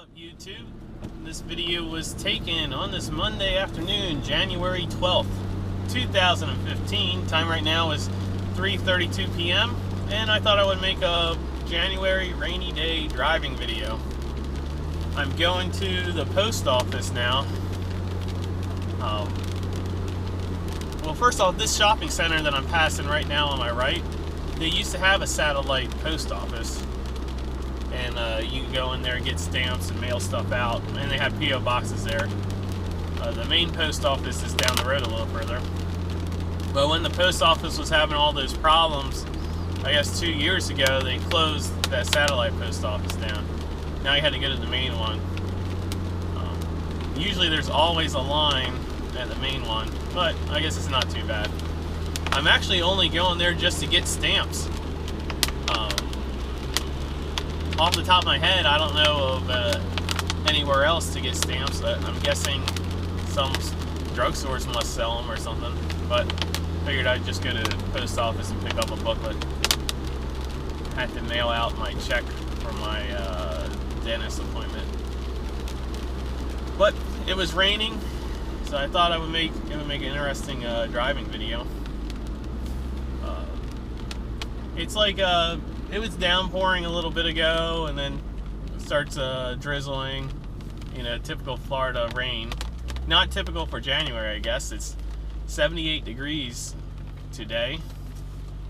up, YouTube? This video was taken on this Monday afternoon, January 12th, 2015. Time right now is 3:32 p.m. and I thought I would make a January rainy day driving video. I'm going to the post office now. Well, first off, this shopping center that I'm passing right now on my right, they used to have a satellite post office. And you can go in there and get stamps and mail stuff out. And they have P.O. boxes there. The main post office is down the road a little further. But when the post office was having all those problems, I guess 2 years ago, they closed that satellite post office down. Now you had to go to the main one. Usually there's always a line at the main one, but I guess it's not too bad. I'm actually only going there just to get stamps. Off the top of my head, I don't know of anywhere else to get stamps. I'm guessing some drugstores must sell them or something, but figured I'd just go to the post office and pick up a booklet. Had to mail out my check for my dentist appointment. But it was raining, so I thought it would make an interesting driving video. It's like it was downpouring a little bit ago, and then it starts drizzling. You know, typical Florida rain. Not typical for January, I guess. It's 78 degrees today,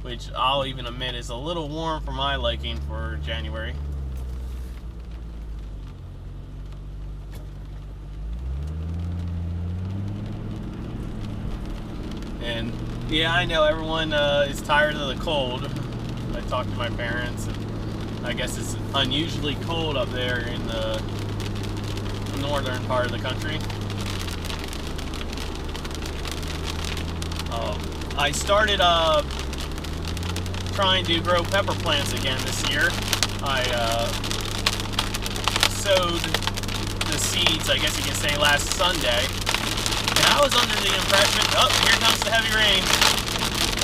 which I'll even admit is a little warm for my liking for January. And yeah, I know everyone is tired of the cold. I talked to my parents, and I guess it's unusually cold up there in the northern part of the country. I started trying to grow pepper plants again this year. I sowed the seeds, I guess you can say, last Sunday. And I was under the impression, oh, here comes the heavy rain.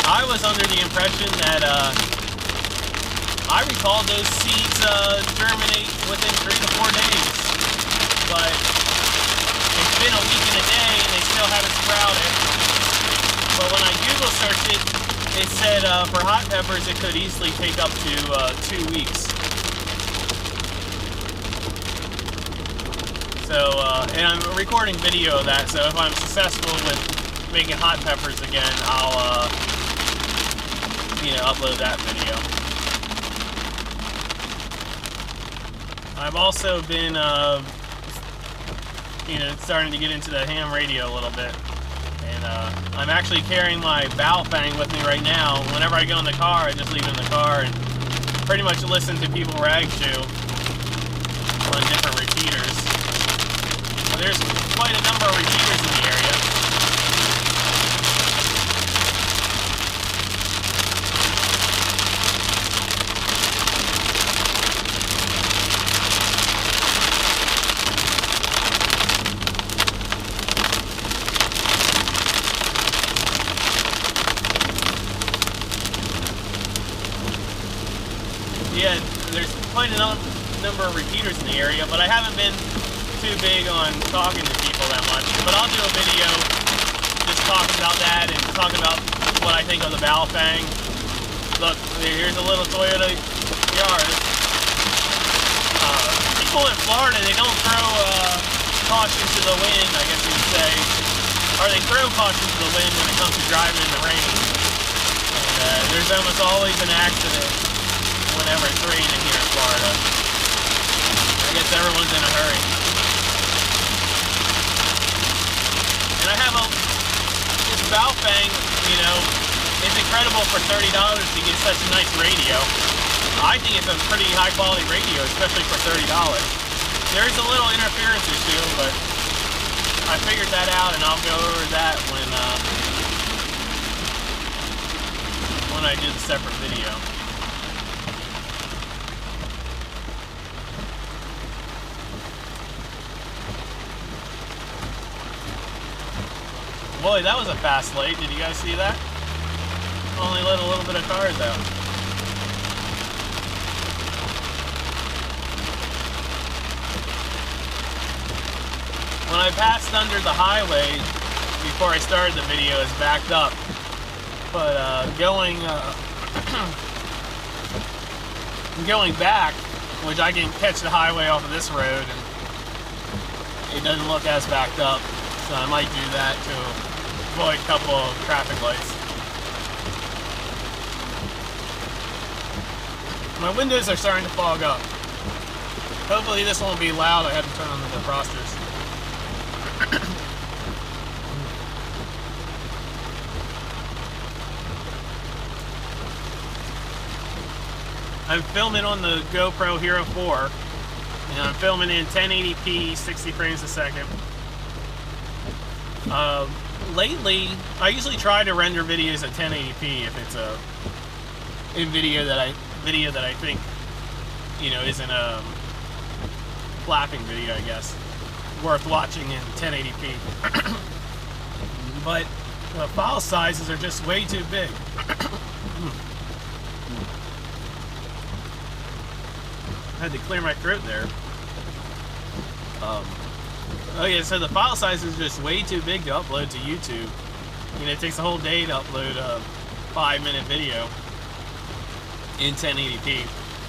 I was under the impression that I recalled those seeds germinate within 3 to 4 days. But it's been a week and a day and they still haven't sprouted. But when I Google searched it, it said for hot peppers it could easily take up to 2 weeks. So, and I'm recording video of that, so if I'm successful with making hot peppers again, I'll, upload that video. I've also been, starting to get into the ham radio a little bit. And I'm actually carrying my Baofeng with me right now. Whenever I go in the car, I just leave it in the car and pretty much listen to people rag to on different repeaters. There's quite a number of repeaters in the area. Yeah, there's quite a number of repeaters in the area, but I haven't been too big on talking to people that much. But I'll do a video just talking about that and talking about what I think of the Baofeng. Look, here's a little Toyota Yaris. People in Florida, they don't throw caution to the wind, I guess you would say. Or they throw caution to the wind when it comes to driving in the rain. And there's almost always an accident whenever it's raining here in Florida. I guess everyone's in a hurry. And I have this Baofeng, it's incredible for $30 to get such a nice radio. I think it's a pretty high quality radio, especially for $30. There's a little interference issue, but I figured that out, and I'll go over that when I do the separate video. Boy, that was a fast late. Did you guys see that? Only let a little bit of cars out. I passed under the highway before I started the video is backed up. But going back, which I can catch the highway off of this road, and it doesn't look as backed up. So I might do that to avoid a couple of traffic lights. My windows are starting to fog up. Hopefully this won't be loud. I have to turn on the defrosters. I'm filming on the GoPro Hero 4, and I'm filming in 1080p, 60 frames a second. Lately, I usually try to render videos at 1080p if it's a video that I think, you know, isn't a flapping video, I guess, worth watching in 1080p. But the file sizes are just way too big. I had to clear my throat there. Oh yeah, so the file size is just way too big to upload to YouTube. You know, it takes a whole day to upload a 5-minute video in 1080p.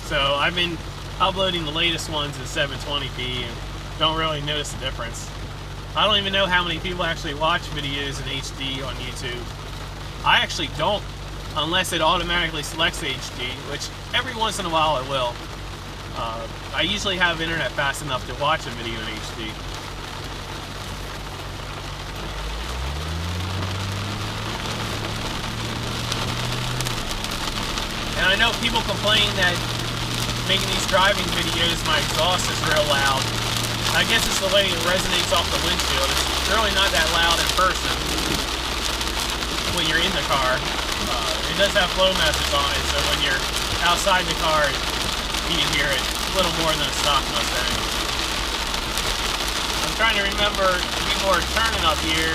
So I've been uploading the latest ones in 720p and don't really notice the difference. I don't even know how many people actually watch videos in HD on YouTube. I actually don't, unless it automatically selects HD, which every once in a while it will. I usually have internet fast enough to watch a video in HD. And I know people complain that making these driving videos, my exhaust is real loud. I guess it's the way it resonates off the windshield. It's really not that loud in person when you're in the car. It does have flow message on it, so when you're outside the car, you can hear it a little more than a stock Mustang. I'm trying to remember, people are turning up here.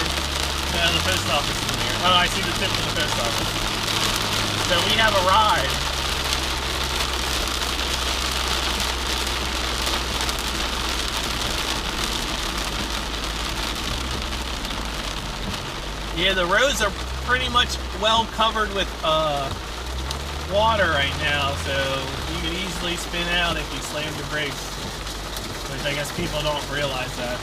The post office is in here. Oh, I see the tip of the post office. So we have arrived. Yeah, the roads are pretty much well covered with water right now, so you can easily spin out if you slam your brakes, which I guess people don't realize that.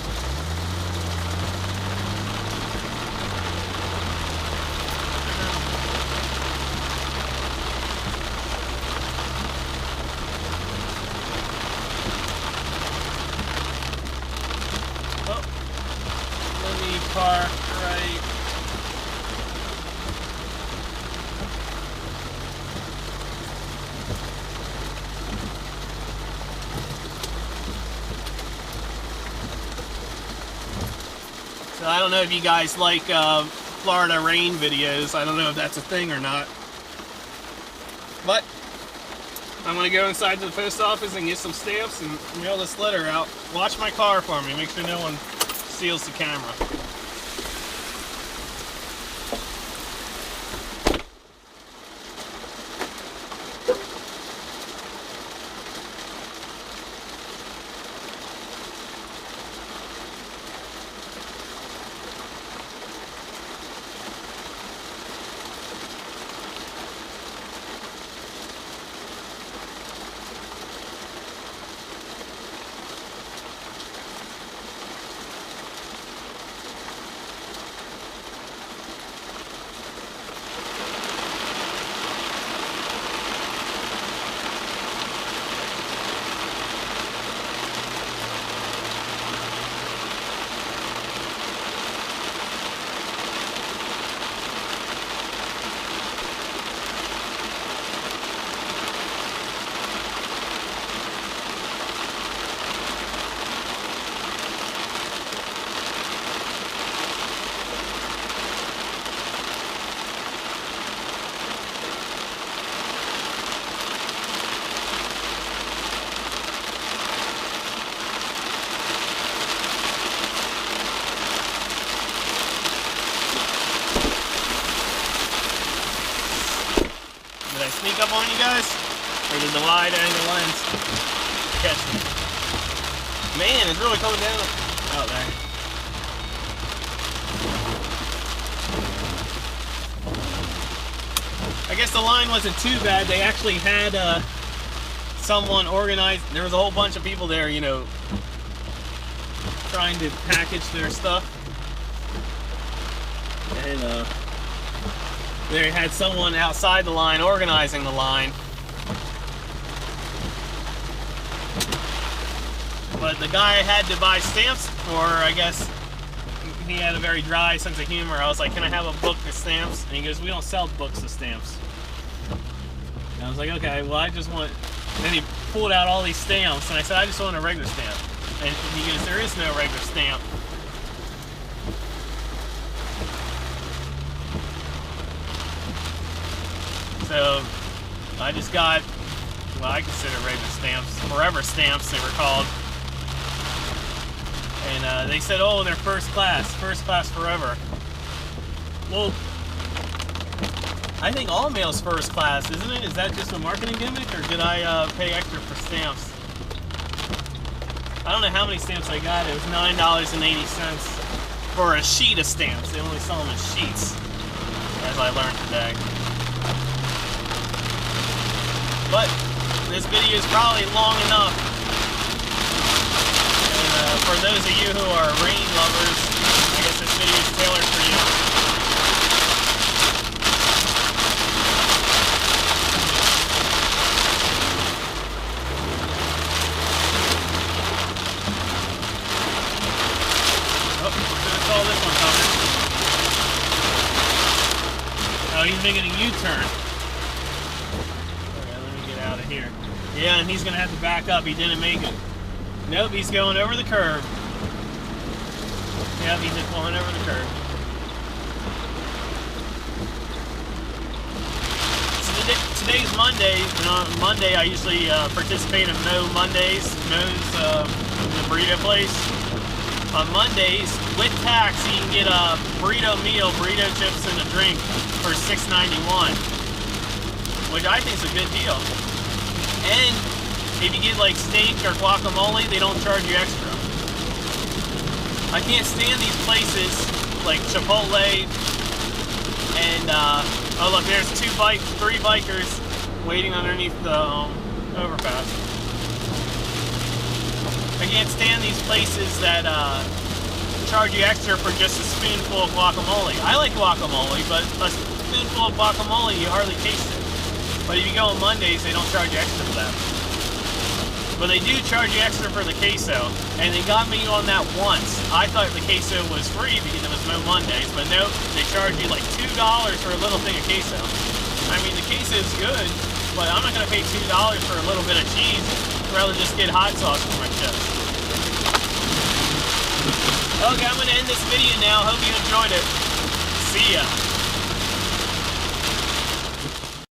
Oh, let me park right. So I don't know if you guys like Florida rain videos. I don't know if that's a thing or not. But I'm going to go inside to the post office and get some stamps and mail this letter out. Watch my car for me. Make sure no one steals the camera. Sneak up on you guys? Or did the wide angle lens catch me? Man, it's really coming down. Oh, there. guess the line wasn't too bad. They actually had someone organized. There was a whole bunch of people there, you know, trying to package their stuff. And they had someone outside the line organizing the line. But the guy had to buy stamps, or I guess he had a very dry sense of humor. I was like, can I have a book of stamps? And he goes, we don't sell books of stamps. And I was like, okay, well, I just want... And then he pulled out all these stamps, and I said, I just want a regular stamp. And he goes, there is no regular stamp. So I just got, well, I consider regular stamps, forever stamps they were called. And they said, oh, they're first class forever. Well, I think all mail's first class, isn't it? Is that just a marketing gimmick, or did I pay extra for stamps? I don't know how many stamps I got. It was $9.80 for a sheet of stamps. They only sell them as sheets, as I learned today. But this video is probably long enough. And for those of you who are rain lovers, I guess this video is tailored for you. Oh, I saw this one coming. Oh, he's making a U-turn. Out of here. Yeah, and he's gonna have to back up. He didn't make it. Nope, he's going over the curb. Yep, he's just going over the curb. So today's Monday. Monday I usually participate in Mo Mondays. Mo's the burrito place. On Mondays, with tax, you can get a burrito meal, burrito chips, and a drink for $6.91, which I think is a good deal. And if you get like steak or guacamole, they don't charge you extra. I can't stand these places like Chipotle and oh look, there's three bikers waiting underneath the overpass. I can't stand these places that charge you extra for just a spoonful of guacamole. I like guacamole, but a spoonful of guacamole you hardly taste it. But if you go on Mondays, they don't charge you extra for that. But they do charge you extra for the queso. And they got me on that once. I thought the queso was free because it was Mo Mondays. But no, they charge you like $2 for a little thing of queso. I mean, the queso is good, but I'm not going to pay $2 for a little bit of cheese. I'd rather just get hot sauce for my chips. Okay, I'm going to end this video now. Hope you enjoyed it. See ya.